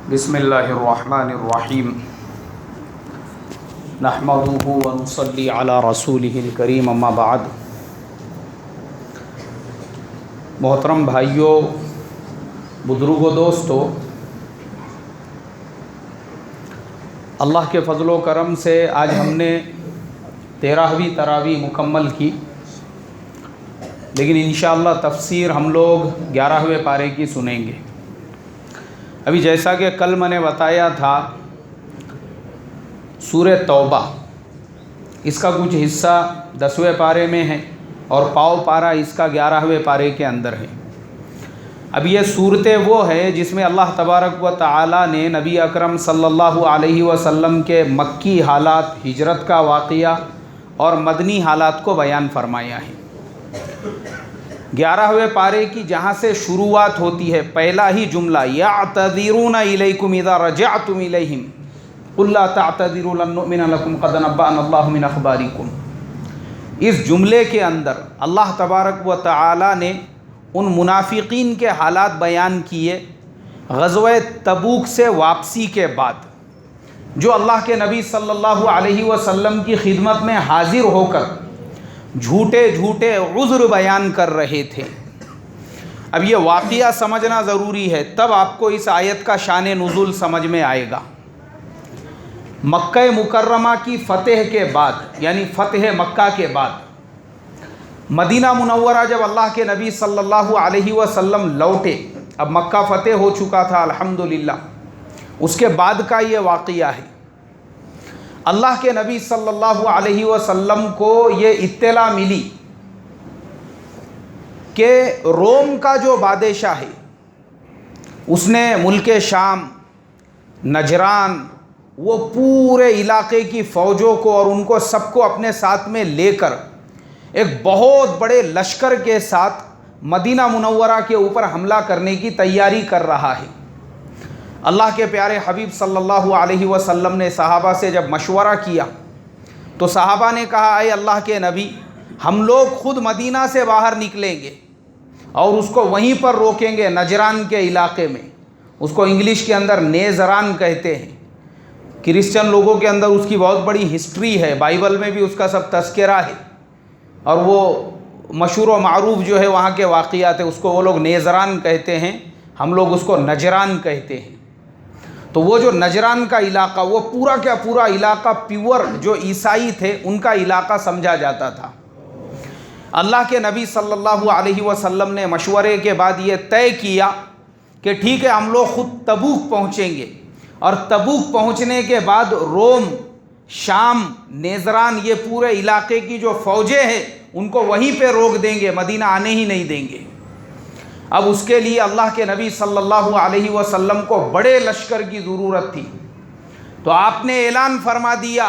بسم اللہ الرحمن الرحیم نحمدہ ونصلی علی رسولہ الکریم اما بعد۔ محترم بھائیوں، بزرگوں، دوستو، اللہ کے فضل و کرم سے آج ہم نے 13ویں تراویح مکمل کی، لیکن انشاءاللہ تفسیر ہم لوگ 11ویں پارے کی سنیں گے۔ ابھی جیسا کہ کل میں نے بتایا تھا، سورہ توبہ اس کا کچھ حصہ 10ویں پارے میں ہے اور پاؤ پارا اس کا 11ویں پارے کے اندر ہے۔ اب یہ صورتیں وہ ہے جس میں اللہ تبارک و تعالی نے نبی اکرم صلی اللہ علیہ وسلم کے مکی حالات، ہجرت کا واقعہ اور مدنی حالات کو بیان فرمایا ہے۔ 11ویں پارے کی جہاں سے شروعات ہوتی ہے، پہلا ہی جملہ یعتذرون الیکم اذا رجعتم الیہم قل لا تعتذروا لن نؤمن لکم قد نبأنا اللہ من اخبارکم۔ اس جملے کے اندر اللہ تبارک و تعالی نے ان منافقین کے حالات بیان کیے غزوہ تبوک سے واپسی کے بعد، جو اللہ کے نبی صلی اللہ علیہ وسلم کی خدمت میں حاضر ہو کر جھوٹے عذر بیان کر رہے تھے۔ اب یہ واقعہ سمجھنا ضروری ہے، تب آپ کو اس آیت کا شان نزول سمجھ میں آئے گا۔ مکہ مکرمہ کی فتح کے بعد، یعنی فتح مکہ کے بعد مدینہ منورہ جب اللہ کے نبی صلی اللہ علیہ وسلم لوٹے، اب مکہ فتح ہو چکا تھا الحمدللہ، اس کے بعد کا یہ واقعہ ہے۔ اللہ کے نبی صلی اللہ علیہ وسلم کو یہ اطلاع ملی کہ روم کا جو بادشاہ ہے اس نے ملک شام، نجران، وہ پورے علاقے کی فوجوں کو اور ان کو سب کو اپنے ساتھ میں لے کر ایک بہت بڑے لشکر کے ساتھ مدینہ منورہ کے اوپر حملہ کرنے کی تیاری کر رہا ہے۔ اللہ کے پیارے حبیب صلی اللہ علیہ وسلم نے صحابہ سے جب مشورہ کیا تو صحابہ نے کہا، اے اللہ کے نبی، ہم لوگ خود مدینہ سے باہر نکلیں گے اور اس کو وہیں پر روکیں گے، نجران کے علاقے میں۔ اس کو انگلش کے اندر نیزران کہتے ہیں۔ کرسچن لوگوں کے اندر اس کی بہت بڑی ہسٹری ہے، بائبل میں بھی اس کا سب تذکرہ ہے، اور وہ مشہور و معروف جو ہے وہاں کے واقعات ہیں، اس کو وہ لوگ نیزران کہتے ہیں، ہم لوگ اس کو نجران کہتے ہیں۔ تو وہ جو نجران کا علاقہ، وہ پورا کا پورا علاقہ پیور جو عیسائی تھے ان کا علاقہ سمجھا جاتا تھا۔ اللہ کے نبی صلی اللہ علیہ وسلم نے مشورے کے بعد یہ طے کیا کہ ٹھیک ہے، ہم لوگ خود تبوک پہنچیں گے، اور تبوک پہنچنے کے بعد روم، شام، نیزران، یہ پورے علاقے کی جو فوجیں ہیں ان کو وہیں پہ روک دیں گے، مدینہ آنے ہی نہیں دیں گے۔ اب اس کے لیے اللہ کے نبی صلی اللہ علیہ وسلم کو بڑے لشکر کی ضرورت تھی، تو آپ نے اعلان فرما دیا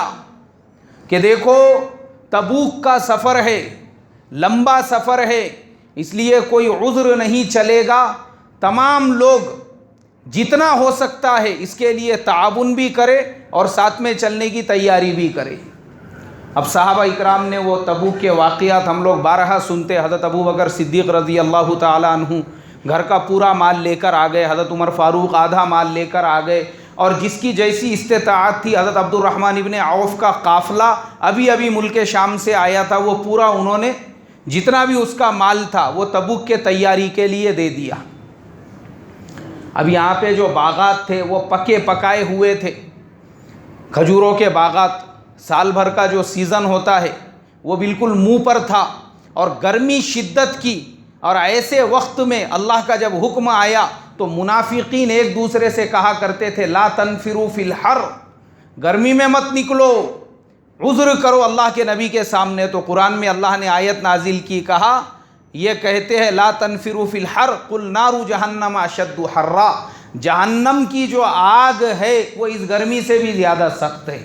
کہ دیکھو، تبوک کا سفر ہے، لمبا سفر ہے، اس لیے کوئی عذر نہیں چلے گا، تمام لوگ جتنا ہو سکتا ہے اس کے لیے تعاون بھی کرے اور ساتھ میں چلنے کی تیاری بھی کرے۔ اب صحابہ اکرام نے وہ تبوک کے واقعات ہم لوگ بارہا سنتے۔ حضرت ابو بکر صدیق رضی اللہ تعالیٰ عنہ گھر کا پورا مال لے کر آ گئے، حضرت عمر فاروق آدھا مال لے کر آ گئے، اور جس کی جیسی استطاعت تھی، حضرت عبد الرحمن ابن عوف کا قافلہ ابھی ملک شام سے آیا تھا، وہ پورا انہوں نے جتنا بھی اس کا مال تھا وہ تبوک کے تیاری کے لیے دے دیا۔ اب یہاں پہ جو باغات تھے وہ پکے پکائے ہوئے تھے، کھجوروں کے باغات، سال بھر کا جو سیزن ہوتا ہے وہ بالکل منہ پر تھا، اور گرمی شدت کی، اور ایسے وقت میں اللہ کا جب حکم آیا تو منافقین ایک دوسرے سے کہا کرتے تھے، لا تنفروا فی الحر، گرمی میں مت نکلو، عذر کرو اللہ کے نبی کے سامنے۔ تو قرآن میں اللہ نے آیت نازل کی، کہا یہ کہتے ہیں، لا تنفروا فی الحر قل نار جہنم اشد حرا، جہنم کی جو آگ ہے وہ اس گرمی سے بھی زیادہ سخت ہے۔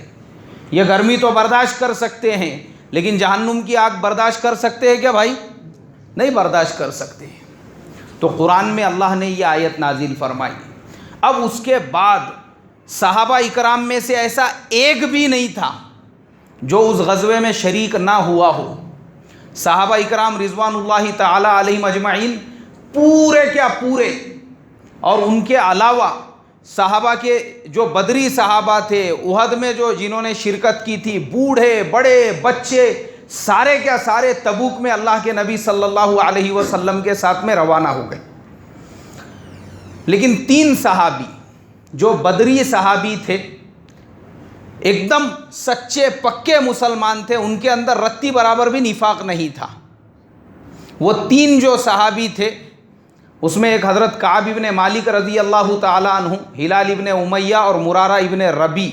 یہ گرمی تو برداشت کر سکتے ہیں، لیکن جہنم کی آگ برداشت کر سکتے ہیں کیا بھائی؟ نہیں برداشت کر سکتے ہیں۔ تو قرآن میں اللہ نے یہ آیت نازل فرمائی۔ اب اس کے بعد صحابہ اکرام میں سے ایسا ایک بھی نہیں تھا جو اس غزوے میں شریک نہ ہوا ہو۔ صحابہ اکرام رضوان اللہ تعالی علیہم اجمعین پورے کیا پورے، اور ان کے علاوہ صحابہ کے جو بدری صحابہ تھے، احد میں جو جنہوں نے شرکت کی تھی، بوڑھے بڑے بچے سارے کیا سارے تبوک میں اللہ کے نبی صلی اللہ علیہ وسلم کے ساتھ میں روانہ ہو گئے۔ لیکن 3 صحابی جو بدری صحابی تھے، ایک دم سچے پکے مسلمان تھے، ان کے اندر رتی برابر بھی نفاق نہیں تھا۔ وہ 3 جو صحابی تھے، اس میں ایک حضرت کعب ابن مالک رضی اللہ تعالیٰ عنہ، ہلال ابن امیہ اور مرارہ ابن ربی،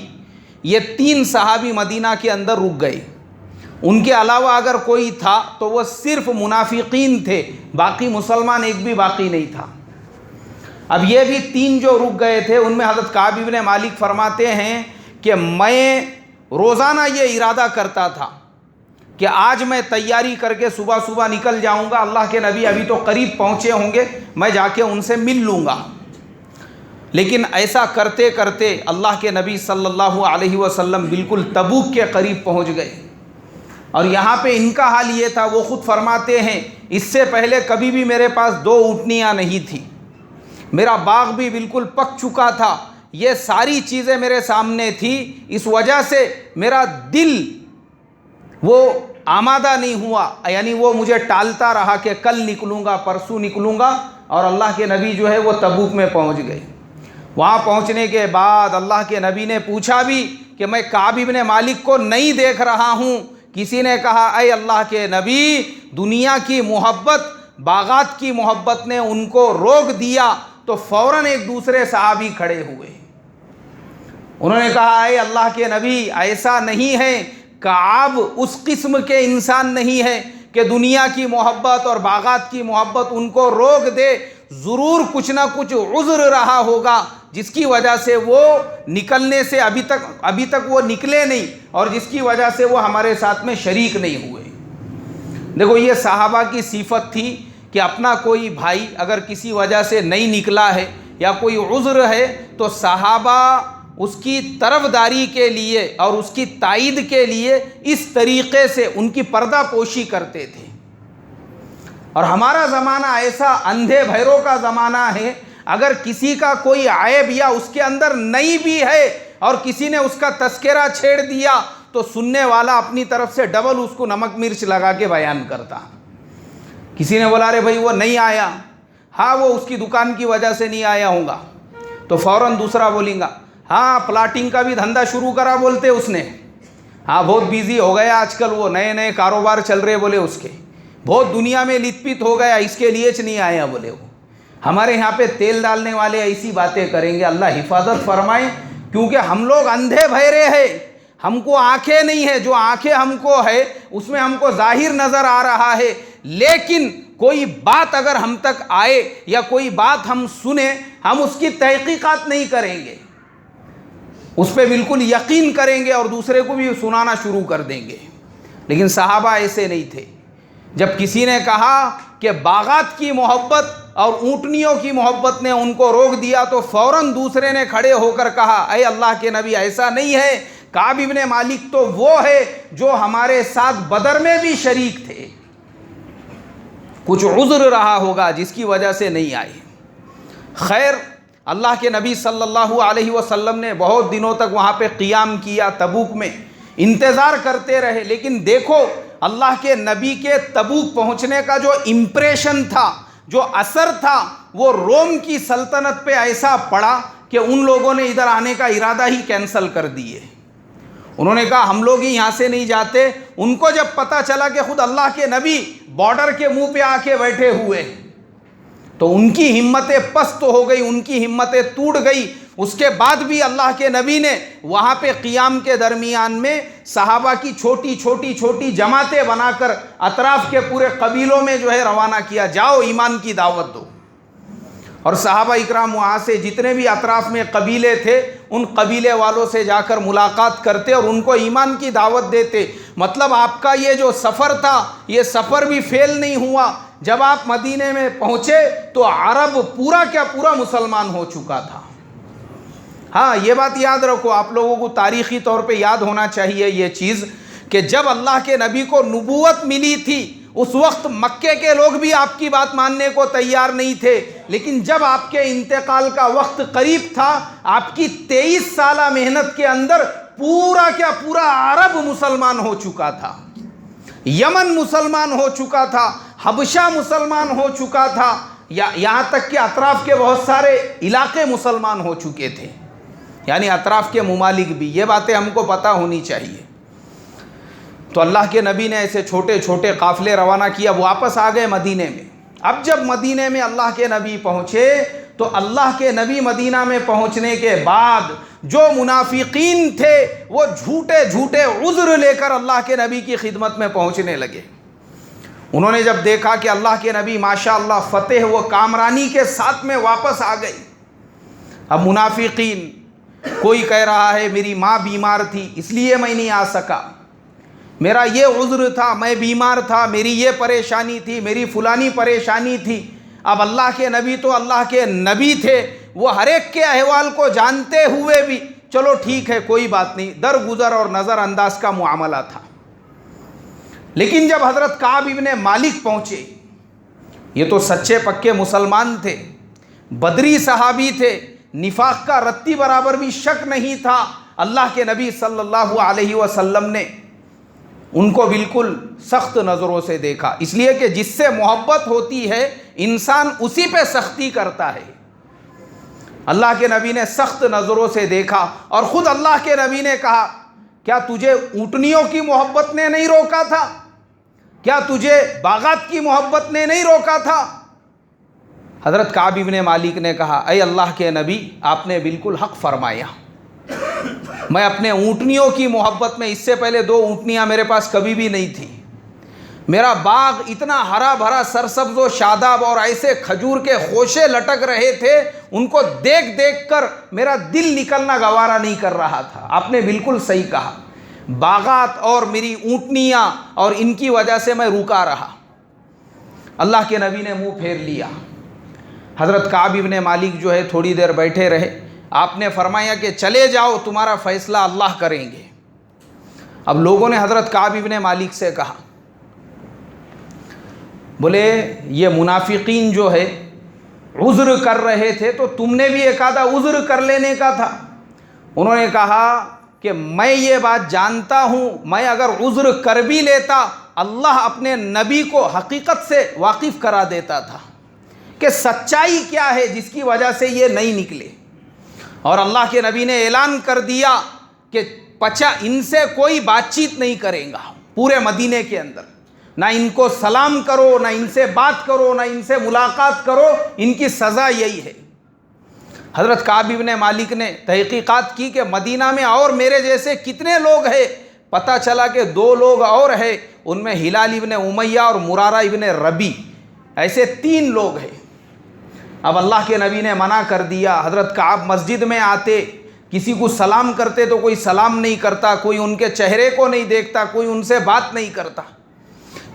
یہ 3 صحابی مدینہ کے اندر رک گئے۔ ان کے علاوہ اگر کوئی تھا تو وہ صرف منافقین تھے، باقی مسلمان ایک بھی باقی نہیں تھا۔ اب یہ بھی 3 جو رک گئے تھے، ان میں حضرت کعب ابن مالک فرماتے ہیں کہ میں روزانہ یہ ارادہ کرتا تھا کہ آج میں تیاری کر کے صبح صبح نکل جاؤں گا، اللہ کے نبی ابھی تو قریب پہنچے ہوں گے، میں جا کے ان سے مل لوں گا۔ لیکن ایسا کرتے کرتے اللہ کے نبی صلی اللہ علیہ وسلم بالکل تبوک کے قریب پہنچ گئے۔ اور یہاں پہ ان کا حال یہ تھا، وہ خود فرماتے ہیں اس سے پہلے کبھی بھی میرے پاس 2 اونٹنیاں نہیں تھی، میرا باغ بھی بالکل پک چکا تھا، یہ ساری چیزیں میرے سامنے تھی، اس وجہ سے میرا دل وہ آمادہ نہیں ہوا، یعنی وہ مجھے ٹالتا رہا کہ کل نکلوں گا، پرسوں نکلوں گا۔ اور اللہ کے نبی جو ہے وہ تبوک میں پہنچ گئے۔ وہاں پہنچنے کے بعد اللہ کے نبی نے پوچھا بھی کہ میں کعب ابن مالک کو نہیں دیکھ رہا ہوں۔ کسی نے کہا اے اللہ کے نبی، دنیا کی محبت، باغات کی محبت نے ان کو روک دیا، تو فوراً ایک دوسرے صحابی کھڑے ہوئے، انہوں نے کہا اے اللہ کے نبی، ایسا نہیں ہے، کعب اس قسم کے انسان نہیں ہے کہ دنیا کی محبت اور باغات کی محبت ان کو روک دے، ضرور کچھ نہ کچھ عذر رہا ہوگا جس کی وجہ سے وہ نکلنے سے ابھی تک وہ نکلے نہیں، اور جس کی وجہ سے وہ ہمارے ساتھ میں شریک نہیں ہوئے۔ دیکھو یہ صحابہ کی صفت تھی کہ اپنا کوئی بھائی اگر کسی وجہ سے نہیں نکلا ہے یا کوئی عذر ہے تو صحابہ اس کی طرفداری کے لیے اور اس کی تائید کے لیے اس طریقے سے ان کی پردہ پوشی کرتے تھے۔ اور ہمارا زمانہ ایسا اندھے بہروں کا زمانہ ہے، اگر کسی کا کوئی عیب یا اس کے اندر نہیں بھی ہے اور کسی نے اس کا تذکرہ چھیڑ دیا تو سننے والا اپنی طرف سے ڈبل اس کو نمک مرچ لگا کے بیان کرتا۔ کسی نے بولا رے بھائی وہ نہیں آیا، ہاں وہ اس کی دکان کی وجہ سے نہیں آیا ہوں گا، تو فوراً دوسرا بولیں گا ہاں پلاٹنگ کا بھی دھندا شروع کرا بولتے اس نے، ہاں بہت بیزی ہو گیا آج کل، وہ نئے نئے کاروبار چل رہے بولے اس کے، بہت دنیا میں لت پت ہو گیا، اس کے لیے نہیں آیا بولے وہ۔ ہمارے یہاں پہ تیل ڈالنے والے ایسی باتیں کریں گے، اللہ حفاظت فرمائے، کیونکہ ہم لوگ اندھے بہرے ہیں، ہم کو آنکھیں نہیں ہے، جو آنکھیں ہم کو ہے اس میں ہم کو ظاہر نظر آ رہا ہے، لیکن کوئی بات اگر ہم تک آئے یا کوئی بات ہم سنیں، ہم اس کی تحقیقات نہیں کریں گے، اس پہ بالکل یقین کریں گے اور دوسرے کو بھی سنانا شروع کر دیں گے۔ لیکن صحابہ ایسے نہیں تھے۔ جب کسی نے کہا کہ باغات کی محبت اور اونٹنیوں کی محبت نے ان کو روک دیا تو فوراً دوسرے نے کھڑے ہو کر کہا اے اللہ کے نبی ایسا نہیں ہے، کعب ابن مالک تو وہ ہے جو ہمارے ساتھ بدر میں بھی شریک تھے، کچھ عذر رہا ہوگا جس کی وجہ سے نہیں آئے۔ خیر، اللہ کے نبی صلی اللہ علیہ وسلم نے بہت دنوں تک وہاں پہ قیام کیا، تبوک میں انتظار کرتے رہے، لیکن دیکھو اللہ کے نبی کے تبوک پہنچنے کا جو امپریشن تھا، جو اثر تھا، وہ روم کی سلطنت پہ ایسا پڑا کہ ان لوگوں نے ادھر آنے کا ارادہ ہی کینسل کر دیے۔ انہوں نے کہا ہم لوگ ہی یہاں سے نہیں جاتے۔ ان کو جب پتہ چلا کہ خود اللہ کے نبی بارڈر کے منہ پہ آ کے بیٹھے ہوئے تو ان کی ہمتیں پست ہو گئی، ان کی ہمتیں ٹوٹ گئی۔ اس کے بعد بھی اللہ کے نبی نے وہاں پہ قیام کے درمیان میں صحابہ کی چھوٹی چھوٹی جماعتیں بنا کر اطراف کے پورے قبیلوں میں جو ہے روانہ کیا، جاؤ ایمان کی دعوت دو۔ اور صحابہ اکرام وہاں سے جتنے بھی اطراف میں قبیلے تھے ان قبیلے والوں سے جا کر ملاقات کرتے اور ان کو ایمان کی دعوت دیتے۔ مطلب آپ کا یہ جو سفر تھا یہ سفر بھی فیل نہیں ہوا۔ جب آپ مدینے میں پہنچے تو عرب پورا کا پورا مسلمان ہو چکا تھا۔ ہاں یہ بات یاد رکھو، آپ لوگوں کو تاریخی طور پہ یاد ہونا چاہیے یہ چیز کہ جب اللہ کے نبی کو نبوت ملی تھی اس وقت مکے کے لوگ بھی آپ کی بات ماننے کو تیار نہیں تھے، لیکن جب آپ کے انتقال کا وقت قریب تھا، آپ کی 23 سالہ محنت کے اندر پورا کیا پورا عرب مسلمان ہو چکا تھا، یمن مسلمان ہو چکا تھا، حبشہ مسلمان ہو چکا تھا، یہاں تک کہ اطراف کے بہت سارے علاقے مسلمان ہو چکے تھے، یعنی اطراف کے ممالک بھی۔ یہ باتیں ہم کو پتہ ہونی چاہیے۔ تو اللہ کے نبی نے ایسے چھوٹے چھوٹے قافلے روانہ کیا، واپس آ گئے مدینے میں۔ اب جب مدینے میں اللہ کے نبی پہنچے تو اللہ کے نبی مدینہ میں پہنچنے کے بعد جو منافقین تھے وہ جھوٹے جھوٹے عذر لے کر اللہ کے نبی کی خدمت میں پہنچنے لگے۔ انہوں نے جب دیکھا کہ اللہ کے نبی ماشاءاللہ فتح و کامرانی کے ساتھ میں واپس آ گئی، اب منافقین، کوئی کہہ رہا ہے میری ماں بیمار تھی اس لیے میں نہیں آ سکا، میرا یہ عذر تھا، میں بیمار تھا، میری یہ پریشانی تھی، میری فلانی پریشانی تھی۔ اب اللہ کے نبی تو اللہ کے نبی تھے، وہ ہر ایک کے احوال کو جانتے ہوئے بھی چلو ٹھیک ہے کوئی بات نہیں، درگزر اور نظر انداز کا معاملہ تھا۔ لیکن جب حضرت کعب ابن مالک پہنچے، یہ تو سچے پکے مسلمان تھے، بدری صحابی تھے، نفاق کا رتی برابر بھی شک نہیں تھا۔ اللہ کے نبی صلی اللہ علیہ وسلم نے ان کو بالکل سخت نظروں سے دیکھا، اس لیے کہ جس سے محبت ہوتی ہے انسان اسی پہ سختی کرتا ہے۔ اللہ کے نبی نے سخت نظروں سے دیکھا اور خود اللہ کے نبی نے کہا کیا تجھے اونٹنیوں کی محبت نے نہیں روکا تھا؟ کیا تجھے باغات کی محبت نے نہیں روکا تھا؟ حضرت کعب ابن مالک نے کہا اے اللہ کے نبی آپ نے بالکل حق فرمایا، میں اپنے اونٹنیوں کی محبت میں، اس سے پہلے 2 اونٹنیاں میرے پاس کبھی بھی نہیں تھی، میرا باغ اتنا ہرا بھرا سرسبز و شاداب اور ایسے کھجور کے خوشے لٹک رہے تھے، ان کو دیکھ دیکھ کر میرا دل نکلنا گوارا نہیں کر رہا تھا۔ آپ نے بالکل صحیح کہا، باغات اور میری اونٹنیاں اور ان کی وجہ سے میں رکا رہا۔ اللہ کے نبی نے منہ پھیر لیا۔ حضرت کعب ابن مالک جو ہے تھوڑی دیر بیٹھے رہے، آپ نے فرمایا کہ چلے جاؤ، تمہارا فیصلہ اللہ کریں گے۔ اب لوگوں نے حضرت کعب ابن مالک سے کہا، بولے یہ منافقین جو ہے عذر کر رہے تھے تو تم نے بھی ایک آدھا عذر کر لینے کا تھا۔ انہوں نے کہا کہ میں یہ بات جانتا ہوں، میں اگر عذر کر بھی لیتا اللہ اپنے نبی کو حقیقت سے واقف کرا دیتا تھا کہ سچائی کیا ہے جس کی وجہ سے یہ نہیں نکلے، اور اللہ کے نبی نے اعلان کر دیا کہ ان سے کوئی بات چیت نہیں کرے گا پورے مدینے کے اندر، نہ ان کو سلام کرو، نہ ان سے بات کرو، نہ ان سے ملاقات کرو، ان کی سزا یہی ہے۔ حضرت کعب ابن مالک نے تحقیقات کی کہ مدینہ میں اور میرے جیسے کتنے لوگ ہیں، پتہ چلا کہ 2 لوگ اور ہیں، ان میں ہلال ابن امیہ اور مرارہ ابن ربی، ایسے 3 لوگ ہیں۔ اب اللہ کے نبی نے منع کر دیا۔ حضرت کعب مسجد میں آتے، کسی کو سلام کرتے تو کوئی سلام نہیں کرتا، کوئی ان کے چہرے کو نہیں دیکھتا، کوئی ان سے بات نہیں کرتا۔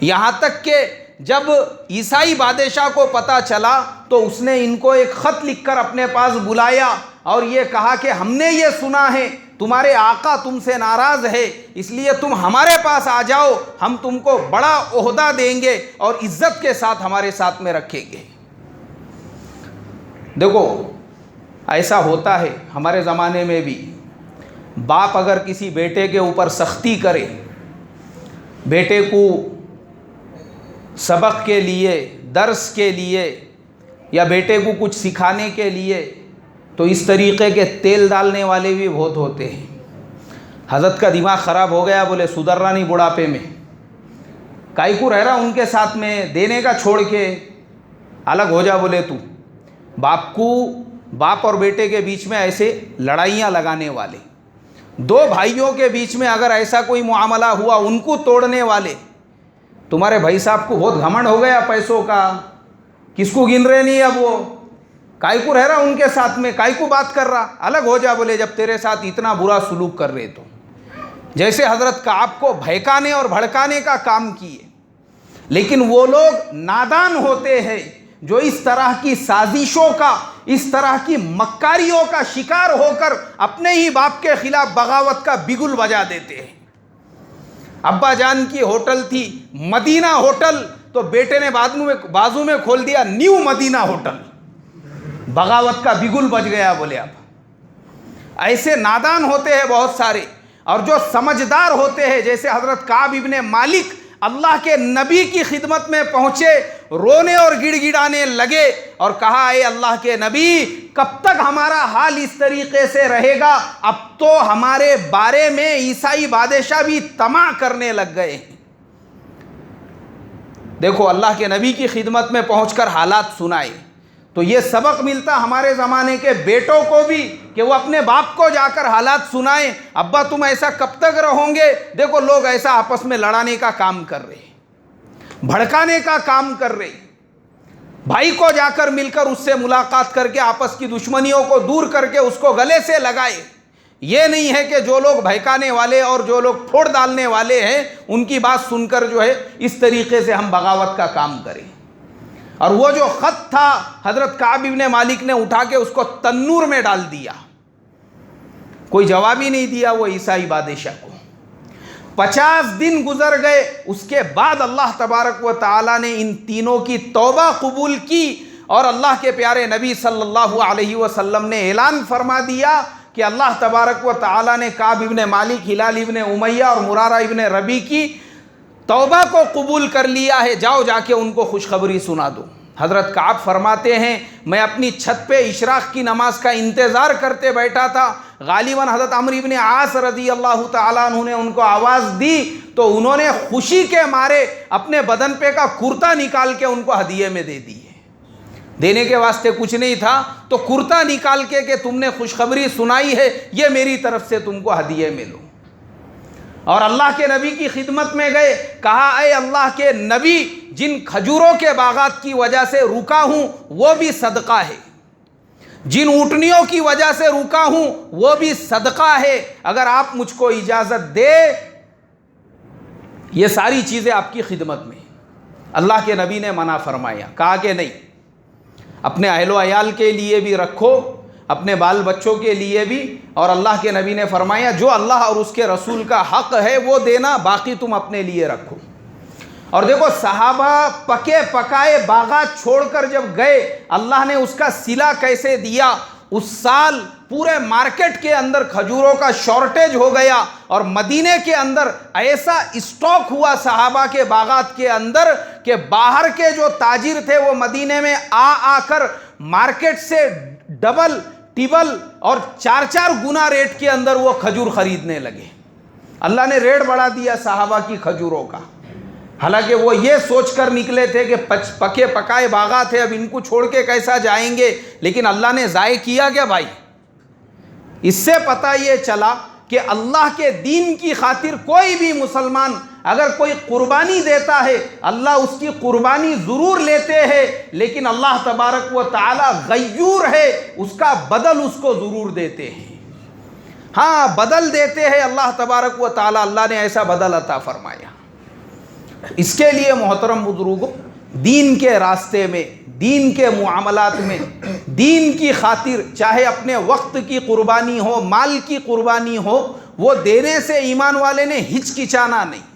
یہاں تک کہ جب عیسائی بادشاہ کو پتہ چلا تو اس نے ان کو ایک خط لکھ کر اپنے پاس بلایا اور یہ کہا کہ ہم نے یہ سنا ہے تمہارے آقا تم سے ناراض ہے، اس لیے تم ہمارے پاس آ جاؤ، ہم تم کو بڑا عہدہ دیں گے اور عزت کے ساتھ ہمارے ساتھ میں رکھیں گے۔ دیکھو ایسا ہوتا ہے ہمارے زمانے میں بھی، باپ اگر کسی بیٹے کے اوپر سختی کرے، بیٹے کو سبق کے لیے، درس کے لیے یا بیٹے کو کچھ سکھانے کے لیے، تو اس طریقے کے تیل ڈالنے والے بھی بہت ہوتے ہیں۔ حضرت کا دماغ خراب ہو گیا، بولے سدھر رہا نہیں بڑھاپے میں، کائی کو رہ رہا ان کے ساتھ میں، دینے کا چھوڑ کے الگ ہو جا، بولے تو باپ اور بیٹے کے بیچ میں ایسے لڑائیاں لگانے والے، 2 بھائیوں کے بیچ میں اگر ایسا کوئی معاملہ ہوا ان کو توڑنے والے۔ تمہارے بھائی صاحب کو بہت گھمنڈ ہو گیا پیسوں کا، کس کو گن رہے نہیں، اب وہ کائی کو رہ رہا ان کے ساتھ میں، کائی کو بات کر رہا، الگ ہو جا، بولے جب تیرے ساتھ اتنا برا سلوک کر رہے تو۔ جیسے حضرت کعب کو بہکانے اور بھڑکانے کا کام کیے، لیکن وہ لوگ نادان ہوتے ہیں جو اس طرح کی سازشوں کا، اس طرح کی مکاریوں کا شکار ہو کر اپنے ہی باپ کے خلاف بغاوت کا بگل بجا دیتے ہیں۔ ابا جان کی ہوٹل تھی مدینہ ہوٹل، تو بیٹے نے بازو میں کھول دیا نیو مدینہ ہوٹل، بغاوت کا بگل بج گیا. بولے اب ایسے نادان ہوتے ہیں بہت سارے، اور جو سمجھدار ہوتے ہیں جیسے حضرت کعب ابن مالک اللہ کے نبی کی خدمت میں پہنچے، رونے اور گڑ گڑانے لگے اور کہا اے اللہ کے نبی کب تک ہمارا حال اس طریقے سے رہے گا؟ اب تو ہمارے بارے میں عیسائی بادشاہ بھی طمع کرنے لگ گئے ہیں. دیکھو اللہ کے نبی کی خدمت میں پہنچ کر حالات سنائے. تو یہ سبق ملتا ہمارے زمانے کے بیٹوں کو بھی کہ وہ اپنے باپ کو جا کر حالات سنائیں، ابا تم ایسا کب تک رہو گے؟ دیکھو لوگ ایسا آپس میں لڑانے کا کام کر رہے، بھڑکانے کا کام کر رہے. بھائی کو جا کر مل کر اس سے ملاقات کر کے آپس کی دشمنیوں کو دور کر کے اس کو گلے سے لگائے. یہ نہیں ہے کہ جو لوگ بھڑکانے والے اور جو لوگ پھوڑ ڈالنے والے ہیں ان کی بات سن کر جو ہے اس طریقے سے ہم بغاوت کا کام کریں. اور وہ جو خط تھا حضرت کعب ابن مالک نے اٹھا کے اس کو تنور میں ڈال دیا، کوئی جواب ہی نہیں دیا وہ عیسائی بادشاہ کو. 50 دن گزر گئے، اس کے بعد اللہ تبارک و تعالی نے ان تینوں کی توبہ قبول کی، اور اللہ کے پیارے نبی صلی اللہ علیہ وسلم نے اعلان فرما دیا کہ اللہ تبارک و تعالی نے کعب ابن مالک، ہلال ابن امیہ اور مرارہ ابن ربیع کی توبہ کو قبول کر لیا ہے، جاؤ جا کے ان کو خوشخبری سنا دو. حضرت کعب فرماتے ہیں میں اپنی چھت پہ اشراق کی نماز کا انتظار کرتے بیٹھا تھا، غالباً حضرت عمرو بن عاص رضی اللہ تعالیٰ عنہ نے ان کو آواز دی تو انہوں نے خوشی کے مارے اپنے بدن پہ کا کرتا نکال کے ان کو ہدیے میں دے دی ہے. دینے کے واسطے کچھ نہیں تھا تو کرتا نکال کے کہ تم نے خوشخبری سنائی ہے یہ میری طرف سے تم کو ہدیے میں لو. اور اللہ کے نبی کی خدمت میں گئے، کہا اے اللہ کے نبی جن کھجوروں کے باغات کی وجہ سے رکا ہوں وہ بھی صدقہ ہے، جن اونٹنیوں کی وجہ سے رکا ہوں وہ بھی صدقہ ہے، اگر آپ مجھ کو اجازت دے یہ ساری چیزیں آپ کی خدمت میں. اللہ کے نبی نے منع فرمایا، کہا کہ نہیں، اپنے اہل و عیال کے لیے بھی رکھو، اپنے بال بچوں کے لیے بھی. اور اللہ کے نبی نے فرمایا جو اللہ اور اس کے رسول کا حق ہے وہ دینا، باقی تم اپنے لیے رکھو. اور دیکھو صحابہ پکے پکائے باغات چھوڑ کر جب گئے، اللہ نے اس کا صلہ کیسے دیا. اس سال پورے مارکیٹ کے اندر کھجوروں کا شارٹیج ہو گیا، اور مدینے کے اندر ایسا اسٹاک ہوا صحابہ کے باغات کے اندر کہ باہر کے جو تاجر تھے وہ مدینے میں آ کر مارکیٹ سے ڈبل ٹیبل اور 4 گنا ریٹ کے اندر وہ کھجور خریدنے لگے. اللہ نے ریٹ بڑھا دیا صحابہ کی کھجوروں کا، حالانکہ وہ یہ سوچ کر نکلے تھے کہ پکے پکائے باغات ہیں اب ان کو چھوڑ کے کیسا جائیں گے، لیکن اللہ نے ضائع کیا کیا بھائی. اس سے پتہ یہ چلا کہ اللہ کے دین کی خاطر کوئی بھی مسلمان اگر کوئی قربانی دیتا ہے اللہ اس کی قربانی ضرور لیتے ہیں، لیکن اللہ تبارک و تعالی غیور ہے، اس کا بدل اس کو ضرور دیتے ہیں. ہاں بدل دیتے ہیں اللہ تبارک و تعالی، اللہ نے ایسا بدل عطا فرمایا. اس کے لیے محترم بزرگوں دین کے راستے میں، دین کے معاملات میں، دین کی خاطر چاہے اپنے وقت کی قربانی ہو، مال کی قربانی ہو، وہ دینے سے ایمان والے نے ہچکچانا نہیں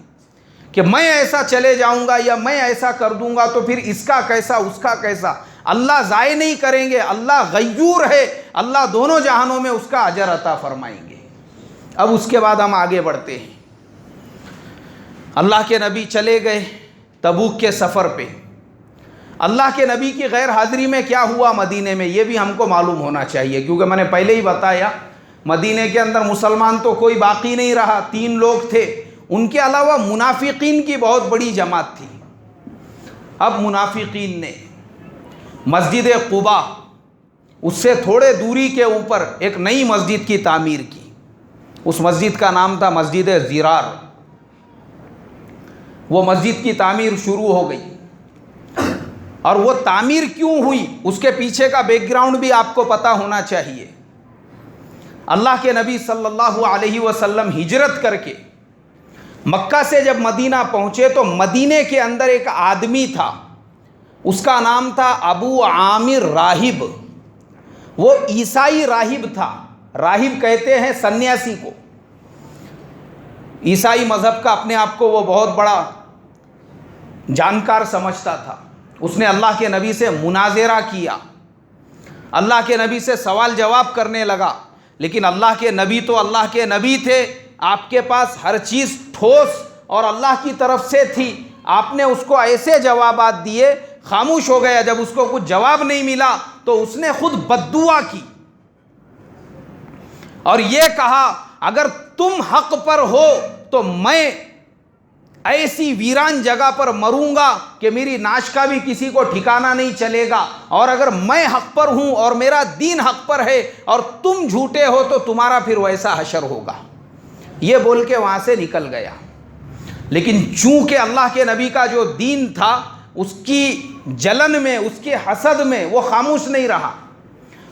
کہ میں ایسا چلے جاؤں گا یا میں ایسا کر دوں گا تو پھر اس کا کیسا اس کا کیسا. اللہ ضائع نہیں کریں گے، اللہ غیور ہے، اللہ دونوں جہانوں میں اس کا اجر عطا فرمائیں گے. اب اس کے بعد ہم آگے بڑھتے ہیں. اللہ کے نبی چلے گئے تبوک کے سفر پہ. اللہ کے نبی کی غیر حاضری میں کیا ہوا مدینے میں یہ بھی ہم کو معلوم ہونا چاہیے، کیونکہ میں نے پہلے ہی بتایا مدینے کے اندر مسلمان تو کوئی باقی نہیں رہا، 3 لوگ تھے، ان کے علاوہ منافقین کی بہت بڑی جماعت تھی. اب منافقین نے مسجد قباء اس سے تھوڑے دوری کے اوپر ایک نئی مسجد کی تعمیر کی. اس مسجد کا نام تھا مسجد زرار. وہ مسجد کی تعمیر شروع ہو گئی، اور وہ تعمیر کیوں ہوئی اس کے پیچھے کا بیک گراؤنڈ بھی آپ کو پتہ ہونا چاہیے. اللہ کے نبی صلی اللہ علیہ وسلم ہجرت کر کے مکہ سے جب مدینہ پہنچے تو مدینے کے اندر ایک آدمی تھا، اس کا نام تھا ابو عامر راہب. وہ عیسائی راہب تھا، راہب کہتے ہیں سنیاسی کو. عیسائی مذہب کا اپنے آپ کو وہ بہت بڑا جانکار سمجھتا تھا. اس نے اللہ کے نبی سے مناظرہ کیا، اللہ کے نبی سے سوال جواب کرنے لگا، لیکن اللہ کے نبی تو اللہ کے نبی تھے، آپ کے پاس ہر چیز ٹھوس اور اللہ کی طرف سے تھی. آپ نے اس کو ایسے جوابات دیے، خاموش ہو گیا. جب اس کو کچھ جواب نہیں ملا تو اس نے خود بددعا کی اور یہ کہا اگر تم حق پر ہو تو میں ایسی ویران جگہ پر مروں گا کہ میری ناش کا بھی کسی کو ٹھکانہ نہیں چلے گا، اور اگر میں حق پر ہوں اور میرا دین حق پر ہے اور تم جھوٹے ہو تو تمہارا پھر ویسا حشر ہوگا. یہ بول کے وہاں سے نکل گیا. لیکن چونکہ اللہ کے نبی کا جو دین تھا اس کی جلن میں، اس کے حسد میں وہ خاموش نہیں رہا.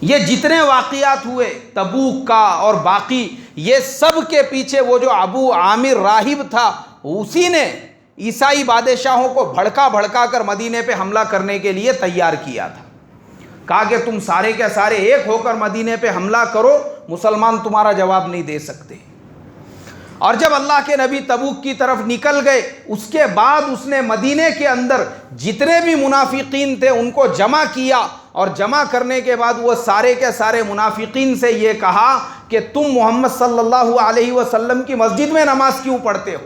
یہ جتنے واقعات ہوئے تبوک کا اور باقی، یہ سب کے پیچھے وہ جو ابو عامر راہب تھا اسی نے عیسائی بادشاہوں کو بھڑکا بھڑکا کر مدینے پہ حملہ کرنے کے لیے تیار کیا تھا. کہا کہ تم سارے کے سارے ایک ہو کر مدینے پہ حملہ کرو، مسلمان تمہارا جواب نہیں دے سکتے. اور جب اللہ کے نبی تبوک کی طرف نکل گئے، اس کے بعد اس نے مدینے کے اندر جتنے بھی منافقین تھے ان کو جمع کیا، اور جمع کرنے کے بعد وہ سارے کے سارے منافقین سے یہ کہا کہ تم محمد صلی اللہ علیہ وسلم کی مسجد میں نماز کیوں پڑھتے ہو؟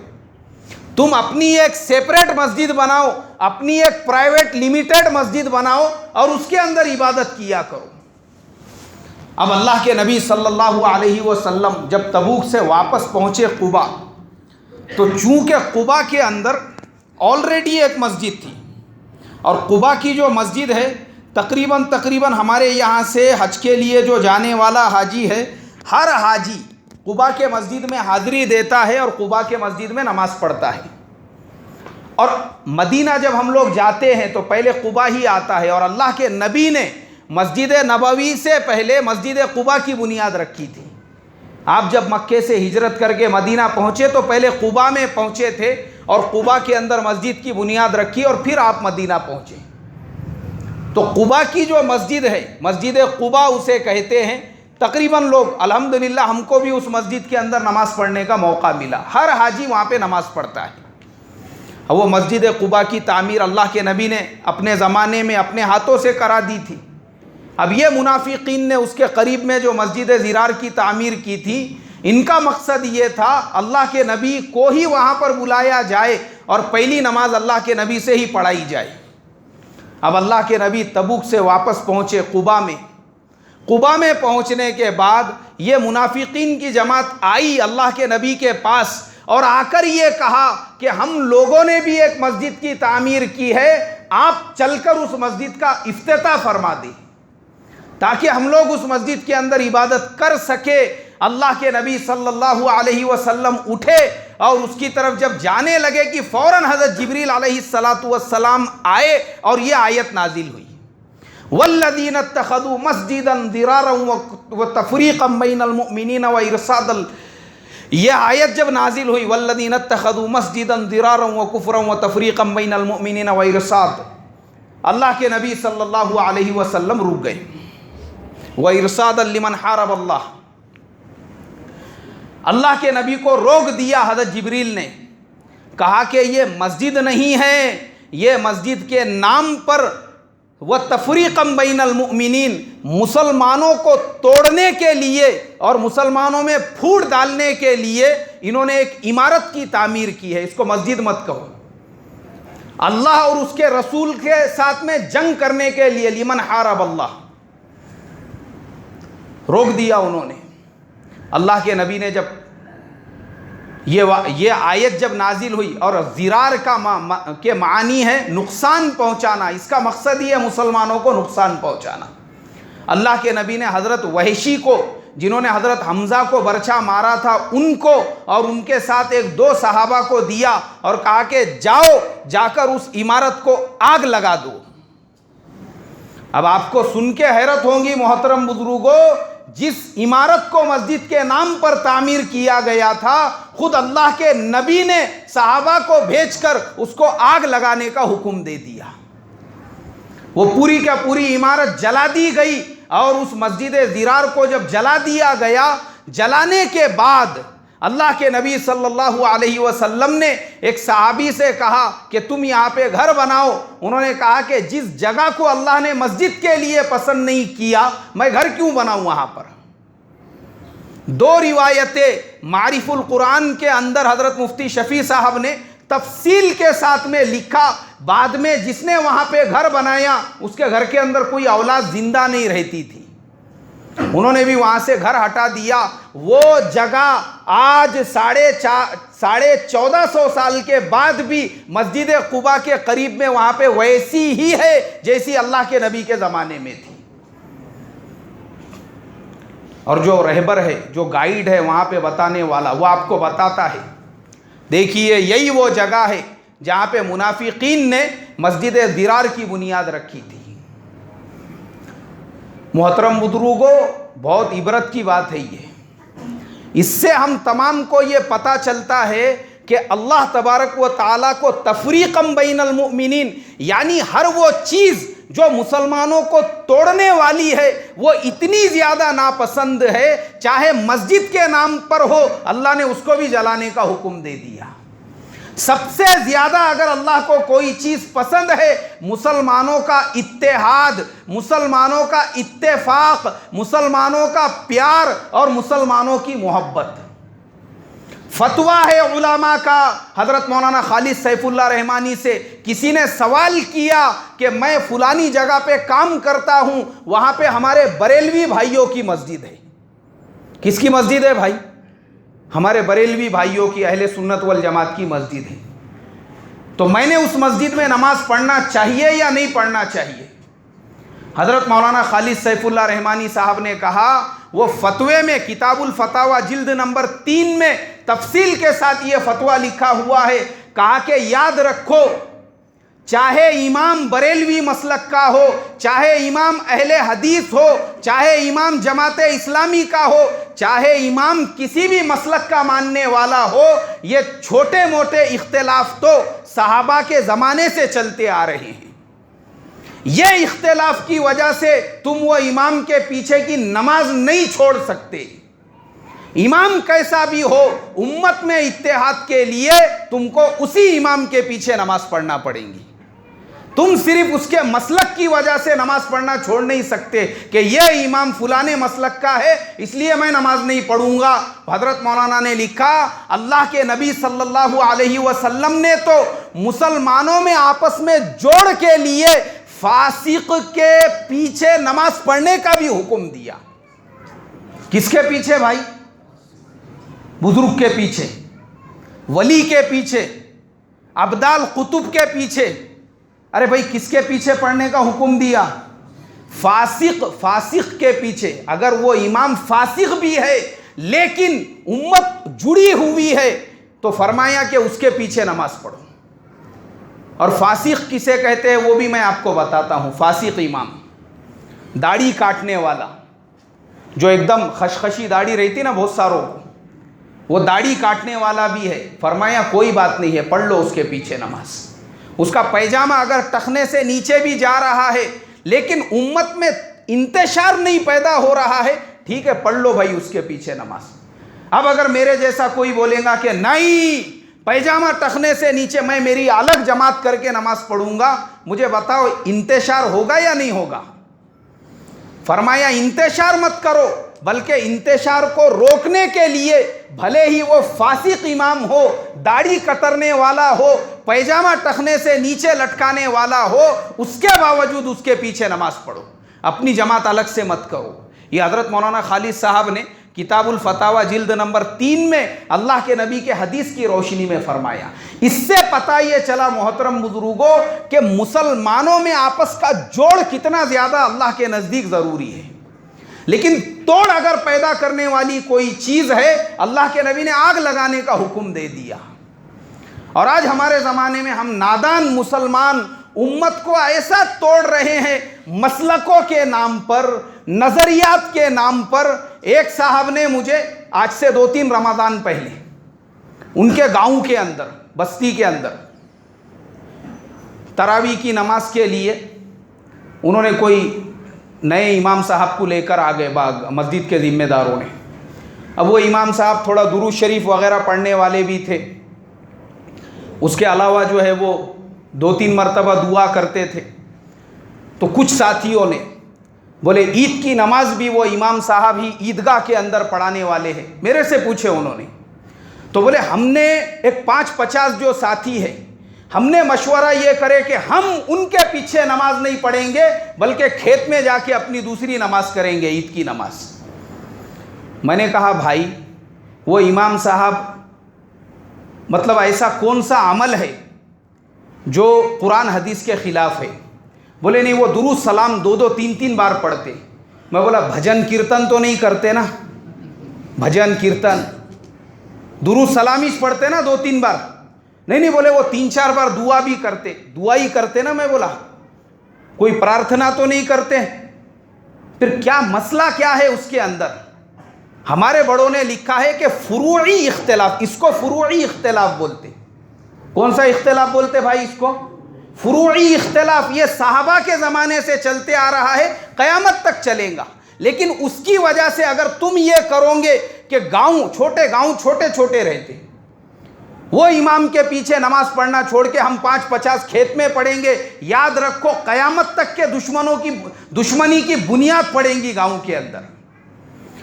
تم اپنی ایک سیپریٹ مسجد بناؤ، اپنی ایک پرائیویٹ لمیٹڈ مسجد بناؤ اور اس کے اندر عبادت کیا کرو. اب اللہ کے نبی صلی اللہ علیہ وسلم جب تبوک سے واپس پہنچے قبا، تو چونکہ قبا کے اندر آلریڈی ایک مسجد تھی، اور قبا کی جو مسجد ہے تقریباً ہمارے یہاں سے حج کے لیے جو جانے والا حاجی ہے، ہر حاجی قبا کے مسجد میں حاضری دیتا ہے اور قبا کے مسجد میں نماز پڑھتا ہے. اور مدینہ جب ہم لوگ جاتے ہیں تو پہلے قبا ہی آتا ہے، اور اللہ کے نبی نے مسجد نبوی سے پہلے مسجد قبا کی بنیاد رکھی تھی. آپ جب مکے سے ہجرت کر کے مدینہ پہنچے تو پہلے قبا میں پہنچے تھے اور قبا کے اندر مسجد کی بنیاد رکھی اور پھر آپ مدینہ پہنچے. تو قبا کی جو مسجد ہے، مسجد قبا اسے کہتے ہیں. تقریباً لوگ الحمدللہ ہم کو بھی اس مسجد کے اندر نماز پڑھنے کا موقع ملا. ہر حاجی وہاں پہ نماز پڑھتا ہے. وہ مسجد قبا کی تعمیر اللہ کے نبی نے اپنے زمانے میں اپنے ہاتھوں سے کرا دی تھی. اب یہ منافقین نے اس کے قریب میں جو مسجد زرار کی تعمیر کی تھی، ان کا مقصد یہ تھا اللہ کے نبی کو ہی وہاں پر بلایا جائے اور پہلی نماز اللہ کے نبی سے ہی پڑھائی جائے. اب اللہ کے نبی تبوک سے واپس پہنچے قبا میں. قبا میں پہنچنے کے بعد یہ منافقین کی جماعت آئی اللہ کے نبی کے پاس اور آ کر یہ کہا کہ ہم لوگوں نے بھی ایک مسجد کی تعمیر کی ہے، آپ چل کر اس مسجد کا افتتاح فرما دیں تاکہ ہم لوگ اس مسجد کے اندر عبادت کر سکے. اللہ کے نبی صلی اللہ علیہ وسلم اٹھے اور اس کی طرف جب جانے لگے کہ فوراً حضرت جبریل علیہ السلام آئے اور یہ آیت نازل ہوئی، والذین اتخذوا مسجدا ضرارا وتفریقا بین المؤمنین وارصادا. یہ آیت جب نازل ہوئی والذین اتخذوا مسجدا ضرارا وکفرا وتفریقا بین المؤمنین وارصادا، اللہ کے نبی صلی اللہ علیہ وسلم رک گئے. وارصادا لمن حارب اللہ، اللہ کے نبی کو روک دیا حضرت جبریل نے. کہا کہ یہ مسجد نہیں ہے، یہ مسجد کے نام پر وَتَفْرِيقًا بَيْنَ الْمُؤْمِنِينَ، مسلمانوں کو توڑنے کے لیے اور مسلمانوں میں پھوٹ ڈالنے کے لیے انہوں نے ایک عمارت کی تعمیر کی ہے، اس کو مسجد مت کہو. اللہ اور اس کے رسول کے ساتھ میں جنگ کرنے کے لیے لمن حارب اللہ روک دیا انہوں نے. اللہ کے نبی نے جب یہ آیت جب نازل ہوئی، اور زرار کے معنی ہے نقصان پہنچانا، اس کا مقصد ہی ہے مسلمانوں کو نقصان پہنچانا. اللہ کے نبی نے حضرت وحشی کو، جنہوں نے حضرت حمزہ کو برچھا مارا تھا، ان کو اور ان کے ساتھ ایک دو صحابہ کو دیا اور کہا کہ جاؤ جا کر اس عمارت کو آگ لگا دو. اب آپ کو سن کے حیرت ہوگی محترم بزرگوں، جس عمارت کو مسجد کے نام پر تعمیر کیا گیا تھا، خود اللہ کے نبی نے صحابہ کو بھیج کر اس کو آگ لگانے کا حکم دے دیا. وہ پوری کا پوری عمارت جلا دی گئی، اور اس مسجد زرار کو جب جلا دیا گیا، جلانے کے بعد اللہ کے نبی صلی اللہ علیہ وسلم نے ایک صحابی سے کہا کہ تم یہاں پہ گھر بناؤ. انہوں نے کہا کہ جس جگہ کو اللہ نے مسجد کے لیے پسند نہیں کیا میں گھر کیوں بناؤں وہاں پر. دو روایتیں معارف القرآن کے اندر حضرت مفتی شفیع صاحب نے تفصیل کے ساتھ میں لکھا. بعد میں جس نے وہاں پہ گھر بنایا اس کے گھر کے اندر کوئی اولاد زندہ نہیں رہتی تھی, انہوں نے بھی وہاں سے گھر ہٹا دیا. وہ جگہ آج 1450 سال کے بعد بھی مسجد قباء کے قریب میں وہاں پہ ویسی ہی ہے جیسی اللہ کے نبی کے زمانے میں تھی. اور جو رہبر ہے, جو گائیڈ ہے وہاں پہ بتانے والا, وہ آپ کو بتاتا ہے دیکھیے یہی وہ جگہ ہے جہاں پہ منافقین نے مسجد ضرار کی بنیاد رکھی تھی. محترم بزرگوں, بہت عبرت کی بات ہے یہ. اس سے ہم تمام کو یہ پتہ چلتا ہے کہ اللہ تبارک و تعالیٰ کو تفریقاً بین المؤمنین, یعنی ہر وہ چیز جو مسلمانوں کو توڑنے والی ہے وہ اتنی زیادہ ناپسند ہے, چاہے مسجد کے نام پر ہو اللہ نے اس کو بھی جلانے کا حکم دے دیا. سب سے زیادہ اگر اللہ کو کوئی چیز پسند ہے مسلمانوں کا اتحاد, مسلمانوں کا اتفاق, مسلمانوں کا پیار اور مسلمانوں کی محبت. فتویٰ ہے علماء کا. حضرت مولانا خالد سیف اللہ رحمانی سے کسی نے سوال کیا کہ میں فلانی جگہ پہ کام کرتا ہوں, وہاں پہ ہمارے بریلوی بھائیوں کی مسجد ہے. کس کی مسجد ہے بھائی؟ ہمارے بریلوی بھائیوں کی, اہل سنت والجماعت کی مسجد ہے. تو میں نے اس مسجد میں نماز پڑھنا چاہیے یا نہیں پڑھنا چاہیے؟ حضرت مولانا خالد سیف اللہ رحمانی صاحب نے کہا, وہ فتوے میں کتاب الفتاوی جلد نمبر 3 میں تفصیل کے ساتھ یہ فتویٰ لکھا ہوا ہے. کہا کہ یاد رکھو, چاہے امام بریلوی مسلک کا ہو, چاہے امام اہل حدیث ہو, چاہے امام جماعت اسلامی کا ہو, چاہے امام کسی بھی مسلک کا ماننے والا ہو, یہ چھوٹے موٹے اختلاف تو صحابہ کے زمانے سے چلتے آ رہے ہیں. یہ اختلاف کی وجہ سے تم وہ امام کے پیچھے کی نماز نہیں چھوڑ سکتے. امام کیسا بھی ہو, امت میں اتحاد کے لیے تم کو اسی امام کے پیچھے نماز پڑھنا پڑے گی. تم صرف اس کے مسلک کی وجہ سے نماز پڑھنا چھوڑ نہیں سکتے کہ یہ امام فلانے مسلک کا ہے اس لیے میں نماز نہیں پڑھوں گا. حضرت مولانا نے لکھا, اللہ کے نبی صلی اللہ علیہ وسلم نے تو مسلمانوں میں آپس میں جوڑ کے لیے فاسق کے پیچھے نماز پڑھنے کا بھی حکم دیا. کس کے پیچھے بھائی؟ بزرگ کے پیچھے, ولی کے پیچھے, ابدال قطب کے پیچھے. ارے بھائی کس کے پیچھے پڑھنے کا حکم دیا؟ فاسق کے پیچھے. اگر وہ امام فاسق بھی ہے لیکن امت جڑی ہوئی ہے تو فرمایا کہ اس کے پیچھے نماز پڑھو. اور فاسق کسے کہتے ہیں وہ بھی میں آپ کو بتاتا ہوں. فاسق امام, داڑھی کاٹنے والا, جو ایک دم خشخشی داڑھی رہتی نا بہت ساروں کو, وہ داڑھی کاٹنے والا بھی ہے. فرمایا کوئی بات نہیں ہے, پڑھ لو اس کے پیچھے نماز. اس کا پیجامہ اگر ٹخنے سے نیچے بھی جا رہا ہے لیکن امت میں انتشار نہیں پیدا ہو رہا ہے, ٹھیک ہے پڑھ لو بھائی اس کے پیچھے نماز. اب اگر میرے جیسا کوئی بولے گا کہ نہیں پیجامہ ٹخنے سے نیچے میں میری الگ جماعت کر کے نماز پڑھوں گا, مجھے بتاؤ انتشار ہوگا یا نہیں ہوگا؟ فرمایا انتشار مت کرو, بلکہ انتشار کو روکنے کے لیے بھلے ہی وہ فاسق امام ہو, داڑھی کترنے والا ہو, پیجامہ ٹخنے سے نیچے لٹکانے والا ہو, اس کے باوجود اس کے پیچھے نماز پڑھو, اپنی جماعت الگ سے مت کرو. یہ حضرت مولانا خالد صاحب نے کتاب الفتاوی جلد نمبر 3 میں اللہ کے نبی کے حدیث کی روشنی میں فرمایا. اس سے پتہ یہ چلا محترم بزرگوں کہ مسلمانوں میں آپس کا جوڑ کتنا زیادہ اللہ کے نزدیک ضروری ہے. لیکن توڑ اگر پیدا کرنے والی کوئی چیز ہے, اللہ کے نبی نے آگ لگانے کا حکم دے دیا. اور آج ہمارے زمانے میں ہم نادان مسلمان امت کو ایسا توڑ رہے ہیں مسلکوں کے نام پر, نظریات کے نام پر. ایک صاحب نے مجھے آج سے 2-3 رمضان پہلے ان کے گاؤں کے اندر, بستی کے اندر تراویح کی نماز کے لیے انہوں نے کوئی نئے امام صاحب کو لے کر آ گئے مسجد کے ذمہ داروں نے. اب وہ امام صاحب تھوڑا درود شریف وغیرہ پڑھنے والے بھی تھے، اس کے علاوہ جو ہے وہ 2-3 مرتبہ دعا کرتے تھے۔ تو کچھ ساتھیوں نے بولے عید کی نماز بھی وہ امام صاحب ہی عیدگاہ کے اندر پڑھانے والے ہیں، میرے سے پوچھے انہوں نے۔ تو بولے ہم نے ایک 5-50 جو ساتھی ہے، ہم نے مشورہ یہ کرے کہ ہم ان کے پیچھے نماز نہیں پڑھیں گے بلکہ کھیت میں جا کے اپنی دوسری نماز کریں گے، عید کی نماز۔ میں نے کہا بھائی وہ امام صاحب مطلب ایسا کون سا عمل ہے جو قرآن حدیث کے خلاف ہے؟ بولے نہیں وہ درود سلام 2-3 بار پڑھتے۔ میں بولا بھجن کیرتن تو نہیں کرتے نا؟ بھجن کیرتن درود سلام ہی پڑھتے نا 2-3 بار؟ نہیں بولے وہ 3-4 بار دعا بھی کرتے، دعا ہی کرتے نا۔ میں بولا کوئی پرارتھنا تو نہیں کرتے؟ پھر کیا مسئلہ کیا ہے اس کے اندر؟ ہمارے بڑوں نے لکھا ہے کہ فروعی اختلاف، اس کو فروعی اختلاف بولتے۔ کون سا اختلاف بولتے بھائی اس کو؟ فروعی اختلاف۔ یہ صحابہ کے زمانے سے چلتے آ رہا ہے، قیامت تک چلیں گا، لیکن اس کی وجہ سے اگر تم یہ کرو گے کہ گاؤں چھوٹے چھوٹے رہتے، وہ امام کے پیچھے نماز پڑھنا چھوڑ کے ہم 5-50 کھیت میں پڑھیں گے، یاد رکھو قیامت تک کے دشمنی کی بنیاد پڑیں گی گاؤں کے اندر۔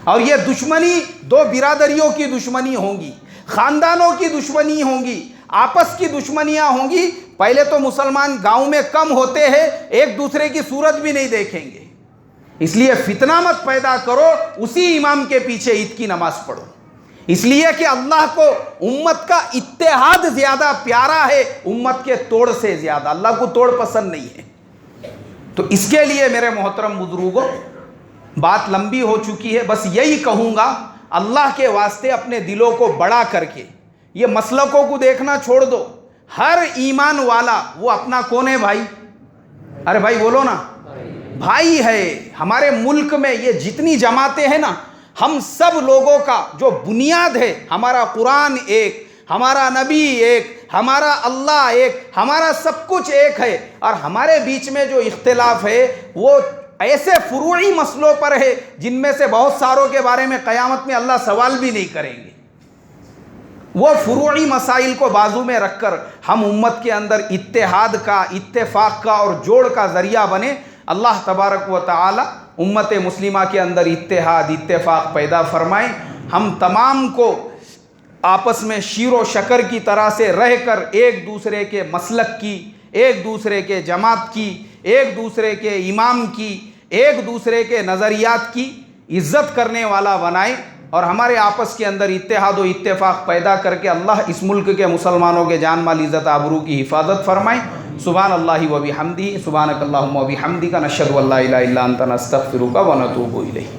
اور یہ دشمنی 2 برادریوں کی دشمنی ہوں گی، خاندانوں کی دشمنی ہوں گی، آپس کی دشمنیاں ہوں گی۔ پہلے تو مسلمان گاؤں میں کم ہوتے ہیں، ایک دوسرے کی صورت بھی نہیں دیکھیں گے۔ اس لیے فتنہ مت پیدا کرو، اسی امام کے پیچھے عید کی نماز پڑھو، اس لیے کہ اللہ کو امت کا اتحاد زیادہ پیارا ہے امت کے توڑ سے زیادہ۔ اللہ کو توڑ پسند نہیں ہے۔ تو اس کے لیے میرے محترم بزرگوں، بات لمبی ہو چکی ہے، بس یہی کہوں گا اللہ کے واسطے اپنے دلوں کو بڑا کر کے یہ مسلکوں کو دیکھنا چھوڑ دو۔ ہر ایمان والا وہ اپنا کون ہے بھائی؟ ارے بھائی بولو نا، بھائی ہے۔ ہمارے ملک میں یہ جتنی جماعتیں ہیں نا، ہم سب لوگوں کا جو بنیاد ہے، ہمارا قرآن ایک، ہمارا نبی ایک، ہمارا اللہ ایک، ہمارا سب کچھ ایک ہے۔ اور ہمارے بیچ میں جو اختلاف ہے وہ ایسے فروعی مسئلوں پر ہے جن میں سے بہت ساروں کے بارے میں قیامت میں اللہ سوال بھی نہیں کریں گے۔ وہ فروعی مسائل کو بازو میں رکھ کر ہم امت کے اندر اتحاد کا، اتفاق کا اور جوڑ کا ذریعہ بنے۔ اللہ تبارک و تعالی امت مسلمہ کے اندر اتحاد، اتفاق پیدا فرمائیں۔ ہم تمام کو آپس میں شیر و شکر کی طرح سے رہ کر ایک دوسرے کے مسلک کی، ایک دوسرے کے جماعت کی، ایک دوسرے کے امام کی، ایک دوسرے کے نظریات کی عزت کرنے والا بنائیں، اور ہمارے آپس کے اندر اتحاد و اتفاق پیدا کر کے اللہ اس ملک کے مسلمانوں کے جان مال عزت آبرو کی حفاظت فرمائیں۔ سبحان اللہ و بحمدہ، سبحانک اللہم و بحمدک، نشہد ان لا الہ الا انت، نستغفرک و نتوب الیک۔